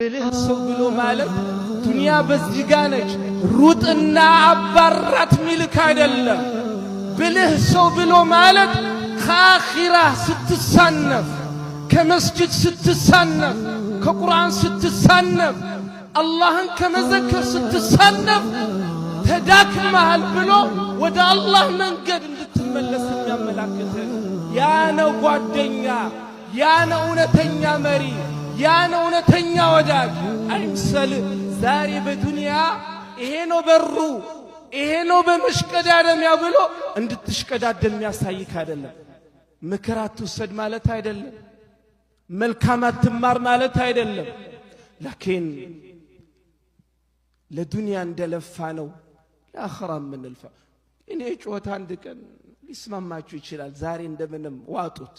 ብልህ ሰው ብሎ ማለት ዱንያ በዚህ ጋር ነች ሩጥና አባራት ሚልክ አይደለም። ብልህ ሰው ብሎ ማለት ከአኺራ ስትሳነፍ፣ ከመስጂድ ስትሳነፍ፣ ከቁርአን ስትሳነፍ፣ አላህን ከመዘከር ስትሳነፍ ተዳክመሃል ብሎ ወደ አላህ መንገድ እንድትመለስ የሚያመላክት ያ ነው ጓደኛ፣ ያ ነው እውነተኛ መሪ፣ ያ ነው እውነተኛ ወዳጅ። አይምሰል ዛሬ በዱንያ ይሄ ነው በሩ፣ ይሄ ነው በመሽቀዳደም ያው ብሎ እንድትሽቀዳደም የሚያሳይክ አይደለም። ምክር አትውሰድ ማለት አይደለም። መልካም አትማር ማለት አይደለም። ላኪን ለዱንያ እንደለፋ ነው ለአኺራ ምን ልፋ። እኔ ጮታ አንድ ቀን ሊስማማችሁ ይችላል። ዛሬ እንደምንም ዋጡት።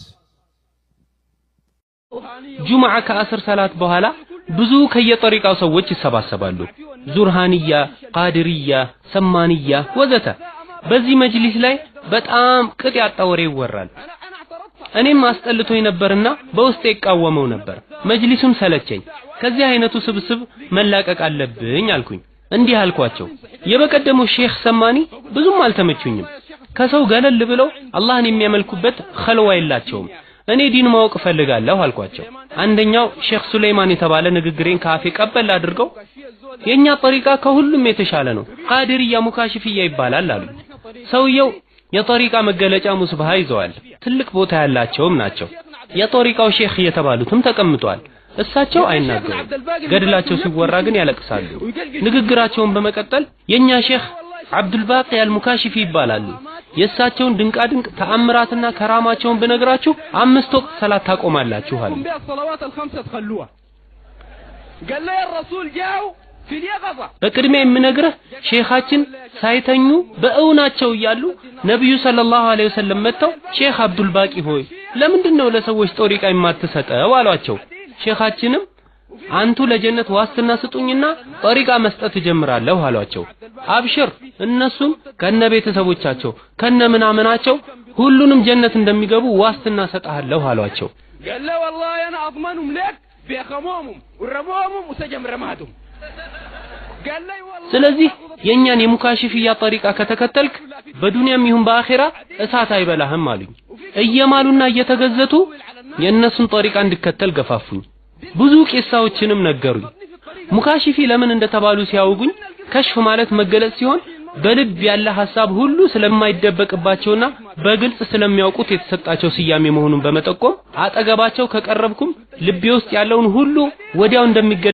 ጁምዓ ከአስር ሰላት በኋላ ብዙ ከየጠሪቃው ሰዎች ይሰባሰባሉ። ዙርሃንያ፣ ቃድርያ፣ ሰማንያ ወዘተ። በዚህ መጅሊስ ላይ በጣም ቅጥ ያጣ ወሬ ይወራል። እኔም አስጠልቶኝ ነበርና በውስጤ ይቃወመው ነበር። መጅሊሱን ሰለቸኝ። ከዚህ አይነቱ ስብስብ መላቀቅ አለብኝ አልኩኝ። እንዲህ አልኳቸው፣ የበቀደሙ ሼኽ ሰማኒ ብዙም አልተመቹኝም። ከሰው ገለል ብለው አላህን የሚያመልኩበት ኸልዋ የላቸውም። እኔ ዲን ማወቅ ፈልጋለሁ አልኳቸው። አንደኛው ሼኽ ሱሌይማን የተባለ ንግግሬን ካፌ ቀበል አድርገው የኛ ጠሪቃ ከሁሉም የተሻለ ነው፣ ቃድርያ ሙካሽፍያ ይባላል አሉ። ሰውየው የጠሪቃ መገለጫ ሙስባሃ ይዘዋል። ትልቅ ቦታ ያላቸውም ናቸው። የጠሪቃው ሼኽ የተባሉትም ተቀምጧል። እሳቸው አይናገሩም። ገድላቸው ሲወራ ግን ያለቅሳሉ። ንግግራቸውን በመቀጠል የኛ ሼኽ አብዱልባቂ አልሙካሽፊ ይባላሉ። የእሳቸውን ድንቃድንቅ ተአምራትና ከራማቸውን ብነግራችሁ 5 ወቅት ሰላት ታቆማላችሁ አሉ። በቅድሚያ የምነግርህ ሼኻችን ሳይተኙ በእውናቸው እያሉ ነብዩ ሰለላሁ ዐለይሂ ወሰለም መጥተው ሼኽ አብዱልባቂ ሆይ ለምንድነው ለሰዎች ጦሪቃ የማትሰጠው አሏቸው። ሼኻችንም አንቱ ለጀነት ዋስትና ስጡኝና ጦሪቃ መስጠት ጀምራለሁ አሏቸው። አብሽር እነሱም ከነ ቤተሰቦቻቸው ከነ ምናምናቸው ሁሉንም ጀነት እንደሚገቡ ዋስትና ሰጣለሁ አሏቸው። قال لا والله انا اضمنهم لك بخمومهم ورمومهم وسجمرماتهم قال لي والله ስለዚህ የኛን የሙካሽፍያ ጦሪቃ ከተከተልክ በዱንያም ይሁን በአኺራ እሳት አይበላህም አሉኝ። እየማሉና እየተገዘቱ የነሱን ጦሪቃ እንድከተል ገፋፉኝ። ብዙ ቂሳዎችንም ነገሩኝ። ሙካሽፊ ለምን እንደተባሉ ሲያውጉኝ ከሽፍ ማለት መገለጽ ሲሆን በልብ ያለ ሐሳብ ሁሉ ስለማይደበቅባቸውና በግልጽ ስለሚያውቁት የተሰጣቸው ስያሜ መሆኑን በመጠቆም አጠገባቸው ከቀረብኩም ልቤ ውስጥ ያለውን ሁሉ ወዲያው እንደሚገ